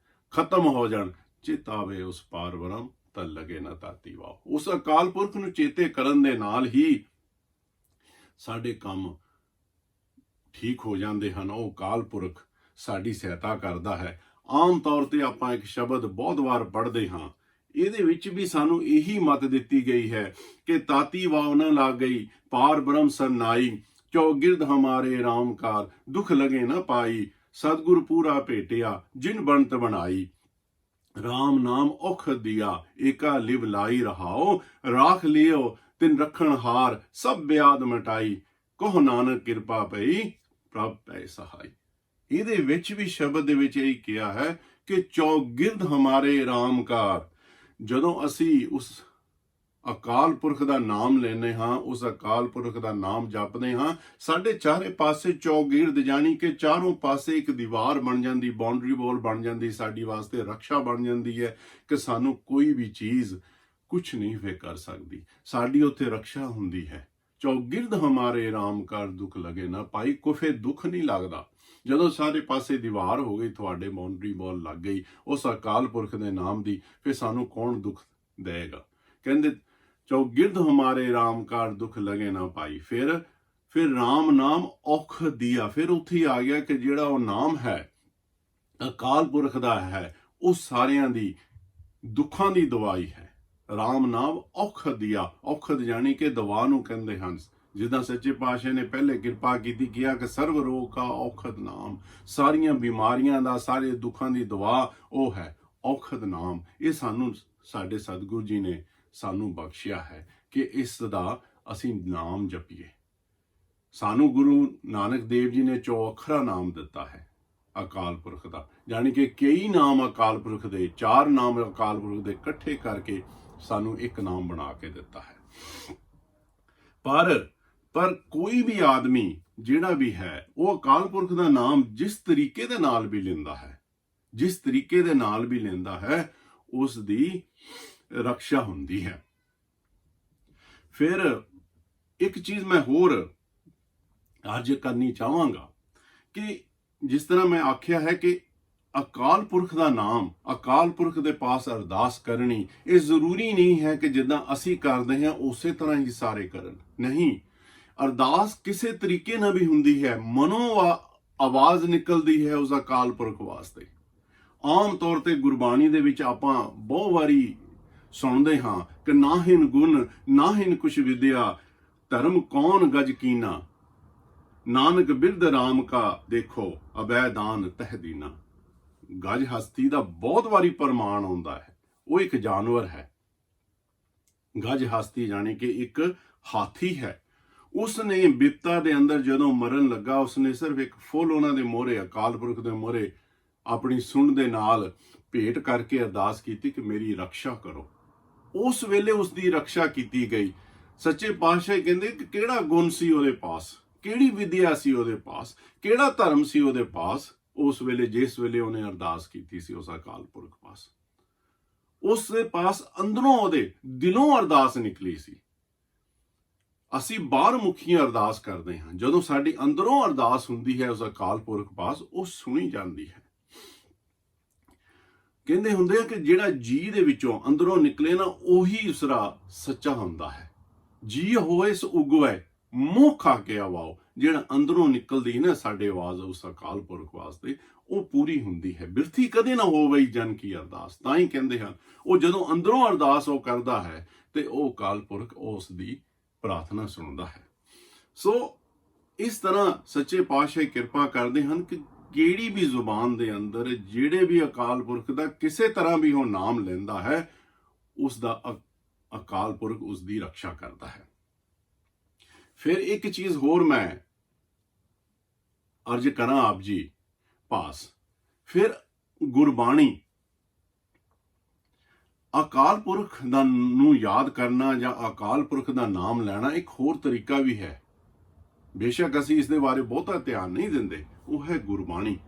Speaker 1: ਖਤਮ ਹੋ ਜਾਣ, ਚਿਤ ਆਵੇ ਉਸ ਪਾਰ ਬ੍ਰਹਮ ਤਾਂ ਲਗੇ ਨਾ ਤਾਤੀ ਵਾਓ। ਉਸ ਅਕਾਲ ਪੁਰਖ ਨੂੰ ਚੇਤੇ ਕਰਨ ਦੇ ਨਾਲ ਹੀ ਸਾਡੇ ਕੰਮ ਠੀਕ ਹੋ ਜਾਂਦੇ ਹਨ। ਉਹ ਅਕਾਲ ਪੁਰਖ ਸਾਡੀ ਸਹਾਇਤਾ ਕਰਦਾ ਹੈ। ਆਮ ਤੌਰ ਤੇ ਆਪਾਂ ਇੱਕ ਸ਼ਬਦ ਬਹੁਤ ਵਾਰ ਪੜ੍ਹਦੇ ਹਾਂ, ਇਹਦੇ ਵਿੱਚ ਵੀ ਸਾਨੂੰ ਇਹੀ ਮੱਤ ਦਿੱਤੀ ਗਈ ਹੈ ਕਿ ਤਾਤੀ ਵਾਵ ਨਾ ਲੱਗ ਗਈ ਪਾਰ ਬ੍ਰਹਮ ਸਰਨਾਈ, ਚੌਗਿਰਦ ਹਮਾਰੇ ਰਾਮਕਾਰ ਦੁੱਖ ਲਗੇ ਨਾ ਪਾਈ, ਸਤਿਗੁਰ ਪੂਰਾ ਭੇਟਿਆ ਜਿਨ ਬਣਤ ਬਣਾਈ, ਰਾਮ ਨਾਮ ਔਖ ਦਿਆ ਏਕਾ ਲਿਵ ਲਾਈ ਰਹਾਓ, ਰਾਖ ਲਿਓ ਤਿਨ ਰੱਖਣ ਹਾਰ ਸਭ ਬਿਆਦ ਮਟਾਈ, ਕਹੋ ਨਾਨਕ ਕਿਰਪਾ ਪਈ ਪ੍ਰਭ ਪੈ ਸਹਾਈ। ਇਹਦੇ ਵਿੱਚ ਵੀ ਸ਼ਬਦ ਦੇ ਵਿੱਚ ਇਹ ਕਿਹਾ ਹੈ ਕਿ ਚੌਗਿਰਦ ਹਮਾਰੇ ਰਾਮਕਾਰ। ਜਦੋਂ ਅਸੀਂ ਉਸ ਅਕਾਲ ਪੁਰਖ ਦਾ ਨਾਮ ਲੈਂਦੇ ਹਾਂ, ਉਸ ਅਕਾਲ ਪੁਰਖ ਦਾ ਨਾਮ ਜਪਦੇ ਹਾਂ, ਸਾਡੇ ਚਾਰੇ ਪਾਸੇ ਚੌਗਿਰਦ ਜਾਣੀ ਕਿ ਚਾਰੋਂ ਪਾਸੇ ਇੱਕ ਦੀਵਾਰ ਬਣ ਜਾਂਦੀ, ਬਾਉਂਡਰੀ ਵਾਲ ਬਣ ਜਾਂਦੀ, ਸਾਡੀ ਵਾਸਤੇ ਰਕਸ਼ਾ ਬਣ ਜਾਂਦੀ ਹੈ ਕਿ ਸਾਨੂੰ ਕੋਈ ਵੀ ਚੀਜ਼ ਕੁਛ ਨਹੀਂ ਫੇ ਕਰ ਸਕਦੀ, ਸਾਡੀ ਉੱਥੇ ਰਕਸ਼ਾ ਹੁੰਦੀ ਹੈ। ਚੌਗਿਰਦ ਹਮਾਰੇ ਰਾਮਕਾਰ ਦੁੱਖ ਲਗੇ ਨਾ ਪਾਈ, ਕੋਈ ਫੇ ਦੁੱਖ ਨਹੀਂ ਲੱਗਦਾ। ਜਦੋਂ ਸਾਰੇ ਪਾਸੇ ਦੀਵਾਰ ਹੋ ਗਈ, ਤੁਹਾਡੇ ਬਾਉਂਡਰੀ ਵਾਲ ਲੱਗ ਗਈ ਉਸ ਅਕਾਲ ਪੁਰਖ ਦੇ ਨਾਮ ਦੀ, ਫਿਰ ਸਾਨੂੰ ਕੌਣ ਦੁੱਖ ਦੇਗਾ। ਕਹਿੰਦੇ ਚੌਗਿਰਦ ਹਮਾਰੇ ਰਾਮਕਾਰ ਦੁੱਖ ਲਗੇ ਨਾ ਪਾਈ। ਫਿਰ ਰਾਮ ਨਾਮ ਔਖ ਦਿਆ, ਫਿਰ ਉੱਥੇ ਆ ਗਿਆ ਕਿ ਜਿਹੜਾ ਉਹ ਨਾਮ ਹੈ ਅਕਾਲ ਪੁਰਖ ਦਾ ਹੈ, ਉਹ ਸਾਰਿਆਂ ਦੀ ਦੁੱਖਾਂ ਦੀ ਦਵਾਈ ਹੈ। ਰਾਮ ਨਾਮ ਔਖ ਦਿਆ, ਔਖਦ ਜਾਣੀ ਕਿ ਦਵਾ ਨੂੰ ਕਹਿੰਦੇ ਹਨ। ਜਿੱਦਾਂ ਸੱਚੇ ਪਾਤਸ਼ਾਹ ਨੇ ਪਹਿਲੇ ਕਿਰਪਾ ਕੀਤੀ, ਕਿਹਾ ਕਿ ਸਰਵ ਰੋਗ ਕਾ ਔਖਦ ਨਾਮ, ਸਾਰੀਆਂ ਬਿਮਾਰੀਆਂ ਦਾ, ਸਾਰੇ ਦੁੱਖਾਂ ਦੀ ਦਵਾ ਉਹ ਹੈ ਔਖਦ ਨਾਮ। ਇਹ ਸਾਨੂੰ ਸਾਡੇ ਸਤਿਗੁਰੂ ਜੀ ਨੇ ਸਾਨੂੰ ਬਖਸ਼ਿਆ ਹੈ ਕਿ ਇਸ ਦਾ ਅਸੀਂ ਨਾਮ ਜਪੀਏ। ਸਾਨੂੰ ਗੁਰੂ ਨਾਨਕ ਦੇਵ ਜੀ ਨੇ 4 ਅੱਖਰਾ ਨਾਮ ਦਿੱਤਾ ਹੈ ਅਕਾਲ ਪੁਰਖ ਦਾ, ਜਾਣੀ ਕਿ ਕਈ ਨਾਮ ਅਕਾਲ ਪੁਰਖ ਦੇ, 4 ਨਾਮ ਅਕਾਲ ਪੁਰਖ ਦੇ ਇਕੱਠੇ ਕਰਕੇ ਸਾਨੂੰ ਇੱਕ ਨਾਮ ਬਣਾ ਕੇ ਦਿੱਤਾ ਹੈ। ਪਰ ਕੋਈ ਵੀ ਆਦਮੀ ਜਿਹੜਾ ਵੀ ਹੈ ਉਹ ਅਕਾਲ ਪੁਰਖ ਦਾ ਨਾਮ ਜਿਸ ਤਰੀਕੇ ਦੇ ਨਾਲ ਵੀ ਲੈਂਦਾ ਹੈ, ਜਿਸ ਤਰੀਕੇ ਦੇ ਨਾਲ ਵੀ ਲੈਂਦਾ ਹੈ, ਉਸ ਦੀ ਰਕਸ਼ਾ ਹੁੰਦੀ ਹੈ। ਫਿਰ ਇੱਕ ਚੀਜ਼ ਮੈਂ ਹੋਰ ਅੱਜ ਕਰਨੀ ਚਾਹਾਂਗਾ ਕਿ ਜਿਸ ਤਰ੍ਹਾਂ ਮੈਂ ਆਖਿਆ ਹੈ ਕਿ ਅਕਾਲ ਪੁਰਖ ਦਾ ਨਾਮ, ਅਕਾਲ ਪੁਰਖ ਦੇ ਪਾਸ ਅਰਦਾਸ ਕਰਨੀ, ਇਹ ਜ਼ਰੂਰੀ ਨਹੀਂ ਹੈ ਕਿ ਜਿੱਦਾਂ ਅਸੀਂ ਕਰਦੇ ਹਾਂ ਉਸੇ ਤਰ੍ਹਾਂ ਹੀ ਸਾਰੇ ਕਰਨ। ਨਹੀਂ, ਅਰਦਾਸ ਕਿਸੇ ਤਰੀਕੇ ਨਾਲ ਵੀ ਹੁੰਦੀ ਹੈ, ਮਨੋਂ ਆਵਾਜ਼ ਨਿਕਲਦੀ ਹੈ ਉਸ ਅਕਾਲ ਪੁਰਖ ਵਾਸਤੇ। ਆਮ ਤੌਰ ਤੇ ਗੁਰਬਾਣੀ ਦੇ ਵਿੱਚ ਆਪਾਂ ਬਹੁਤ ਵਾਰੀ ਸੁਣਦੇ ਹਾਂ ਕਿ ਨਾਹਿਨ ਗੁਣ ਨਾਹਿਨ ਕੁਛ ਵਿਦਿਆ, ਧਰਮ ਕੌਣ ਗਜ ਕੀਨਾ, ਨਾਨਕ ਬਿਰਧ ਰਾਮ ਕਾ ਦੇਖੋ ਅਬੈ ਦਾਨ ਤਹਿਦੀਨਾ। ਗਜ ਹਸਤੀ ਦਾ ਬਹੁਤ ਵਾਰੀ ਪ੍ਰਮਾਣ ਆਉਂਦਾ ਹੈ, ਉਹ ਇੱਕ ਜਾਨਵਰ ਹੈ। ਗਜ ਹਸਤੀ ਜਾਣੀ ਕਿ ਇੱਕ ਹਾਥੀ ਹੈ, ਉਸਨੇ ਬਿਪਤਾ ਦੇ ਅੰਦਰ ਜਦੋਂ ਮਰਨ ਲੱਗਾ, ਉਸਨੇ ਸਿਰਫ ਇੱਕ ਫੁੱਲ ਉਹਨਾਂ ਦੇ ਮੋਹਰੇ, ਅਕਾਲ ਪੁਰਖ ਦੇ ਮੋਹਰੇ ਆਪਣੀ ਸੁੰਡ ਦੇ ਨਾਲ ਭੇਟ ਕਰਕੇ ਅਰਦਾਸ ਕੀਤੀ ਕਿ ਮੇਰੀ ਰੱਖਿਆ ਕਰੋ। ਉਸ ਵੇਲੇ ਉਸ ਦੀ ਰੱਖਿਆ ਕੀਤੀ ਗਈ। ਸੱਚੇ ਪਾਤਸ਼ਾਹ ਕਹਿੰਦੇ ਕਿ ਕਿਹੜਾ ਗੁਣ ਸੀ ਉਹਦੇ ਪਾਸ, ਕਿਹੜੀ ਵਿਦਿਆ ਸੀ ਉਹਦੇ ਪਾਸ, ਕਿਹੜਾ ਧਰਮ ਸੀ ਉਹਦੇ ਪਾਸ। ਉਸ ਵੇਲੇ ਜਿਸ ਵੇਲੇ ਉਹਨੇ ਅਰਦਾਸ ਕੀਤੀ ਸੀ ਉਸ ਅਕਾਲ ਪੁਰਖ ਪਾਸ, ਉਸ ਦੇ ਪਾਸ ਅੰਦਰੋਂ ਉਹਦੇ ਦਿਲੋਂ ਅਰਦਾਸ ਨਿਕਲੀ ਸੀ। ਅਸੀਂ ਬਾਹਰ ਮੁਖੀ ਅਰਦਾਸ ਕਰਦੇ ਹਾਂ, ਜਦੋਂ ਸਾਡੀ ਅੰਦਰੋਂ ਅਰਦਾਸ ਹੁੰਦੀ ਹੈ ਉਸ ਅਕਾਲ ਪੁਰਖ ਪਾਸ, ਉਹ ਸੁਣੀ ਜਾਂਦੀ ਹੈ। ਕਹਿੰਦੇ ਹੁੰਦੇ ਆ ਕਿ ਜਿਹੜਾ ਜੀ ਦੇ ਵਿੱਚੋਂ ਅੰਦਰੋਂ ਨਿਕਲੇ ਨਾ, ਉਹੀ ਉਸਰਾ ਸੱਚਾ ਹੁੰਦਾ ਹੈ। ਜੀ ਹੋਏ ਸੋ ਉਗਵੈ, ਮੂੰਹ ਖਾ ਕੇ ਆਵਾਓ। ਜਿਹੜਾ ਅੰਦਰੋਂ ਨਿਕਲਦੀ ਨਾ ਸਾਡੇ ਆਵਾਜ਼ ਉਸ ਅਕਾਲ ਪੁਰਖ ਵਾਸਤੇ, ਉਹ ਪੂਰੀ ਹੁੰਦੀ ਹੈ। ਬਿਰਥੀ ਕਦੇ ਨਾ ਹੋਵੇ ਜਨ ਕੀ ਅਰਦਾਸ। ਤਾਂ ਹੀ ਕਹਿੰਦੇ ਹਨ ਉਹ ਜਦੋਂ ਅੰਦਰੋਂ ਅਰਦਾਸ ਉਹ ਕਰਦਾ ਹੈ ਤੇ ਉਹ ਅਕਾਲ ਪੁਰਖ ਉਸ ਦੀ ਪ੍ਰਾਰਥਨਾ ਸੁਣਦਾ ਹੈ। ਸੋ ਇਸ ਤਰ੍ਹਾਂ ਸੱਚੇ ਪਾਤਸ਼ਾਹ ਕਿਰਪਾ ਕਰਦੇ ਹਨ ਕਿ ਕਿਹੜੀ ਵੀ ਜ਼ੁਬਾਨ ਦੇ ਅੰਦਰ ਜਿਹੜੇ ਵੀ ਅਕਾਲ ਪੁਰਖ ਦਾ ਕਿਸੇ ਤਰ੍ਹਾਂ ਵੀ ਉਹ ਨਾਮ ਲੈਂਦਾ ਹੈ, ਉਸ ਦਾ ਅਕਾਲ ਪੁਰਖ ਉਸ ਦੀ ਰੱਖਿਆ ਕਰਦਾ ਹੈ। ਫਿਰ ਇੱਕ ਚੀਜ਼ ਹੋਰ ਮੈਂ ਅਰਜ਼ ਕਰਾਂ ਆਪ ਜੀ ਪਾਸ, ਫਿਰ ਗੁਰਬਾਣੀ, ਅਕਾਲ ਪੁਰਖ ਦਾ ਨੂੰ ਯਾਦ ਕਰਨਾ ਜਾਂ ਅਕਾਲ ਪੁਰਖ ਦਾ ਨਾਮ ਲੈਣਾ ਇੱਕ ਹੋਰ ਤਰੀਕਾ ਵੀ ਹੈ। ਬੇਸ਼ੱਕ ਅਸੀਂ ਇਸ ਦੇ ਬਾਰੇ ਬਹੁਤਾ ਧਿਆਨ ਨਹੀਂ ਦਿੰਦੇ, ਉਹ ਹੈ ਗੁਰਬਾਣੀ।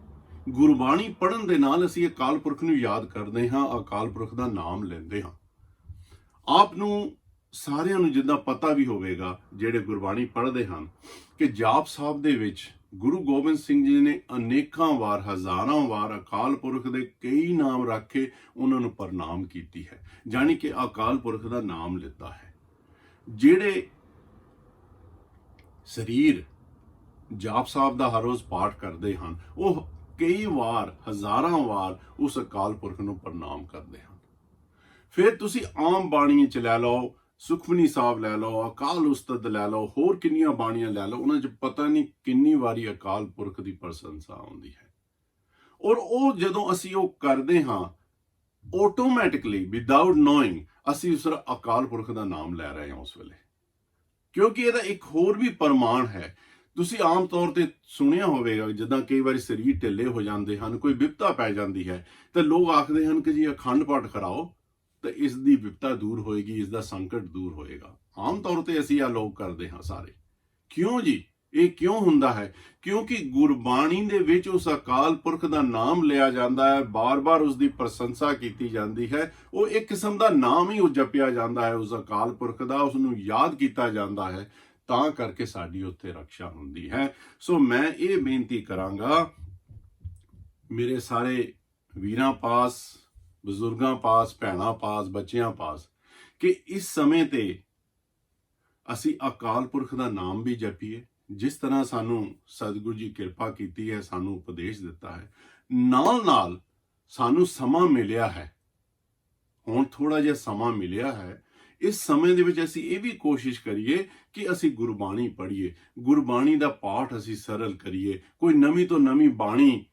Speaker 1: ਗੁਰਬਾਣੀ ਪੜ੍ਹਨ ਦੇ ਨਾਲ ਅਸੀਂ ਅਕਾਲ ਪੁਰਖ ਨੂੰ ਯਾਦ ਕਰਦੇ ਹਾਂ, ਅਕਾਲ ਪੁਰਖ ਦਾ ਨਾਮ ਲੈਂਦੇ ਹਾਂ। ਆਪ ਨੂੰ ਸਾਰਿਆਂ ਨੂੰ ਜਿੱਦਾਂ ਪਤਾ ਵੀ ਹੋਵੇਗਾ ਜਿਹੜੇ ਗੁਰਬਾਣੀ ਪੜ੍ਹਦੇ ਹਨ ਕਿ ਜਾਪ ਸਾਹਿਬ ਦੇ ਵਿੱਚ ਗੁਰੂ ਗੋਬਿੰਦ ਸਿੰਘ ਜੀ ਨੇ ਅਨੇਕਾਂ ਵਾਰ, ਹਜ਼ਾਰਾਂ ਵਾਰ ਅਕਾਲ ਪੁਰਖ ਦੇ ਕਈ ਨਾਮ ਰੱਖ ਕੇ ਉਹਨਾਂ ਨੂੰ ਪ੍ਰਣਾਮ ਕੀਤੀ ਹੈ, ਜਾਣੀ ਕਿ ਅਕਾਲ ਪੁਰਖ ਦਾ ਨਾਮ ਲਿੱਤਾ ਹੈ। ਜਿਹੜੇ ਸਰੀਰ ਜਾਪ ਸਾਹਿਬ ਦਾ ਹਰ ਰੋਜ਼ ਪਾਠ ਕਰਦੇ ਹਨ, ਉਹ ਕਈ ਵਾਰ, ਹਜ਼ਾਰਾਂ ਵਾਰ ਉਸ ਅਕਾਲ ਪੁਰਖ ਨੂੰ ਪ੍ਰਣਾਮ ਕਰਦੇ ਹਨ। ਫਿਰ ਤੁਸੀਂ ਆਮ ਬਾਣੀ ਚ ਲੈ ਲਓ, ਸੁਖਮਨੀ ਸਾਹਿਬ ਲੈ ਲਓ, ਅਕਾਲ ਉਸਤਤ ਲੈ ਲਓ, ਹੋਰ ਕਿੰਨੀਆਂ ਬਾਣੀਆਂ ਲੈ ਲਓ, ਉਹਨਾਂ 'ਚ ਪਤਾ ਨਹੀਂ ਕਿੰਨੀ ਵਾਰੀ ਅਕਾਲ ਪੁਰਖ ਦੀ ਪ੍ਰਸ਼ੰਸਾ ਆਉਂਦੀ ਹੈ। ਔਰ ਉਹ ਜਦੋਂ ਅਸੀਂ ਉਹ ਕਰਦੇ ਹਾਂ, ਆਟੋਮੈਟਿਕਲੀ ਵਿਦਆਊਟ ਨੋਇੰਗ ਅਸੀਂ ਉਸ ਅਕਾਲ ਪੁਰਖ ਦਾ ਨਾਮ ਲੈ ਰਹੇ ਹਾਂ ਉਸ ਵੇਲੇ। ਕਿਉਂਕਿ ਇਹਦਾ ਇੱਕ ਹੋਰ ਵੀ ਪ੍ਰਮਾਣ ਹੈ। ਤੁਸੀਂ ਆਮ ਤੌਰ ਤੇ ਸੁਣਿਆ ਹੋਵੇਗਾ, ਜਿੱਦਾਂ ਕਈ ਵਾਰੀ ਸਰੀਰ ਢਿੱਲੇ ਹੋ ਜਾਂਦੇ ਹਨ, ਕੋਈ ਵਿਪਤਾ ਪੈ ਜਾਂਦੀ ਹੈ, ਤੇ ਲੋਕ ਆਖਦੇ ਹਨ ਕਿ ਜੀ ਅਖੰਡ ਪਾਠ ਕਰਾਓ ਤੇ ਇਸ ਦੀ ਵਿਪਤਾ ਦੂਰ ਹੋਏਗੀ, ਇਸ ਦਾ ਸੰਕਟ ਦੂਰ ਹੋਏਗਾ। ਆਮ ਤੌਰ ਤੇ ਅਸੀਂ ਇਹ ਲੋਕ ਕਰਦੇ ਹਾਂ ਸਾਰੇ। ਕਿਉਂ ਜੀ? ਇਹ ਕਿਉਂ ਹੁੰਦਾ ਹੈ? ਕਿਉਂਕਿ ਗੁਰਬਾਣੀ ਦੇ ਵਿੱਚ ਉਸ ਅਕਾਲ ਪੁਰਖ ਦਾ ਨਾਮ ਲਿਆ ਜਾਂਦਾ ਹੈ, ਬਾਰ-ਬਾਰ ਉਸ ਦੀ ਪ੍ਰਸ਼ੰਸਾ ਕੀਤੀ ਜਾਂਦੀ ਹੈ। ਉਹ ਇੱਕ ਕਿਸਮ ਦਾ ਨਾਮ ਹੀ ਉਹ ਜਪਿਆ ਜਾਂਦਾ ਹੈ ਉਸ ਅਕਾਲ ਪੁਰਖ ਦਾ, ਉਸ ਨੂੰ ਯਾਦ ਕੀਤਾ ਜਾਂਦਾ ਹੈ, ਤਾਂ ਕਰਕੇ ਸਾਡੀ ਉੱਥੇ ਰੱਖਿਆ ਹੁੰਦੀ ਹੈ। ਸੋ ਮੈਂ ਇਹ ਬੇਨਤੀ ਕਰਾਂਗਾ ਮੇਰੇ ਸਾਰੇ ਵੀਰਾਂ ਪਾਸ, ਬਜ਼ੁਰਗਾਂ ਪਾਸ, ਭੈਣਾਂ ਪਾਸ, ਬੱਚਿਆਂ ਪਾਸ, ਕਿ ਇਸ ਸਮੇਂ ਤੇ ਅਸੀਂ ਅਕਾਲ ਪੁਰਖ ਦਾ ਨਾਮ ਵੀ ਜਪੀਏ, ਜਿਸ ਤਰ੍ਹਾਂ ਸਾਨੂੰ ਸਤਿਗੁਰੂ ਜੀ ਕਿਰਪਾ ਕੀਤੀ ਹੈ, ਸਾਨੂੰ ਉਪਦੇਸ਼ ਦਿੱਤਾ ਹੈ। ਨਾਲ ਸਾਨੂੰ ਸਮਾਂ ਮਿਲਿਆ ਹੈ, ਹੁਣ ਥੋੜਾ ਜਿਹਾ ਸਮਾਂ ਮਿਲਿਆ ਹੈ, ਇਸ ਸਮੇਂ ਦੇ ਵਿੱਚ ਅਸੀਂ ਇਹ ਵੀ ਕੋਸ਼ਿਸ਼ ਕਰੀਏ ਕਿ ਅਸੀਂ ਗੁਰਬਾਣੀ ਪੜ੍ਹੀਏ, ਗੁਰਬਾਣੀ ਦਾ ਪਾਠ ਅਸੀਂ ਸਰਲ ਕਰੀਏ, ਕੋਈ ਨਵੀਂ ਤੋਂ ਨਵੀਂ ਬਾਣੀ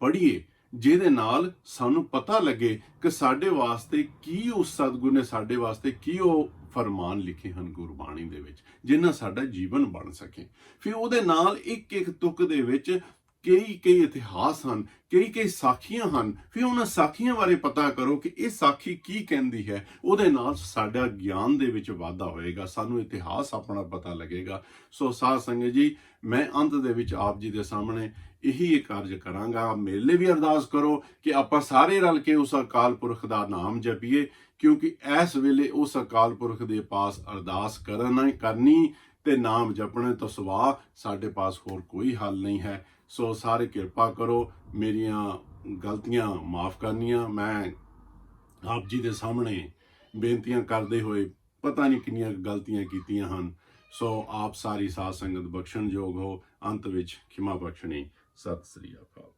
Speaker 1: ਪੜ੍ਹੀਏ, ਜਿਹਦੇ ਨਾਲ ਸਾਨੂੰ ਪਤਾ ਲੱਗੇ ਕਿ ਸਾਡੇ ਵਾਸਤੇ ਕੀ ਉਸ ਸਤਿਗੁਰੂ ਨੇ ਸਾਡੇ ਵਾਸਤੇ ਕੀ ਉਹ ਫਰਮਾਨ ਲਿਖੇ ਹਨ ਗੁਰਬਾਣੀ ਦੇ ਵਿੱਚ, ਜਿਨ੍ਹਾਂ ਸਾਡਾ ਜੀਵਨ ਬਣ ਸਕੇ। ਫਿਰ ਉਹਦੇ ਨਾਲ ਇੱਕ ਇੱਕ ਤੁਕ ਦੇ ਵਿੱਚ ਕਈ ਇਤਿਹਾਸ ਹਨ, ਕਈ ਸਾਖੀਆਂ ਹਨ। ਫਿਰ ਉਹਨਾਂ ਸਾਖੀਆਂ ਬਾਰੇ ਪਤਾ ਕਰੋ ਕਿ ਇਹ ਸਾਖੀ ਕੀ ਕਹਿੰਦੀ ਹੈ। ਉਹਦੇ ਨਾਲ ਸਾਡਾ ਗਿਆਨ ਦੇ ਵਿੱਚ ਵਾਧਾ ਹੋਏਗਾ, ਸਾਨੂੰ ਇਤਿਹਾਸ ਆਪਣਾ ਪਤਾ ਲੱਗੇਗਾ। ਸੋ ਸਾਧ ਸੰਗਤ ਜੀ, ਮੈਂ ਅੰਤ ਦੇ ਵਿੱਚ ਆਪ ਜੀ ਦੇ ਸਾਹਮਣੇ ਇਹੀ ਇੱਕ ਕਾਰਜ ਕਰਾਂਗਾ, ਮੇਰੇ ਲਈ ਵੀ ਅਰਦਾਸ ਕਰੋ ਕਿ ਆਪਾਂ ਸਾਰੇ ਰਲ ਕੇ ਉਸ ਅਕਾਲ ਪੁਰਖ ਦਾ ਨਾਮ ਜਪੀਏ, ਕਿਉਂਕਿ ਇਸ ਵੇਲੇ ਉਸ ਅਕਾਲ ਪੁਰਖ ਦੇ ਪਾਸ ਅਰਦਾਸ ਕਰਨੀ ਤੇ ਨਾਮ ਜਪਣੇ ਤੋਂ ਸਿਵਾ ਸਾਡੇ ਪਾਸ ਹੋਰ ਕੋਈ ਹੱਲ ਨਹੀਂ ਹੈ। ਸੋ ਸਾਰੇ ਕਿਰਪਾ ਕਰੋ ਮੇਰੀਆਂ ਗਲਤੀਆਂ ਮਾਫ ਕਰਨੀਆਂ। ਮੈਂ ਆਪ ਜੀ ਦੇ ਸਾਹਮਣੇ ਬੇਨਤੀਆਂ ਕਰਦੇ ਹੋਏ ਪਤਾ ਨਹੀਂ ਕਿੰਨੀਆਂ ਗਲਤੀਆਂ ਕੀਤੀਆਂ ਹਨ। ਸੋ ਆਪ ਸਾਰੀ ਸਾਧ ਸੰਗਤ ਬਖਸ਼ਣਯੋਗ ਹੋ। ਅੰਤ ਵਿੱਚ ਖਿਮਾ ਬਖਸ਼ਣੀ। ਸਤਿ ਸ੍ਰੀ ਅਕਾਲ।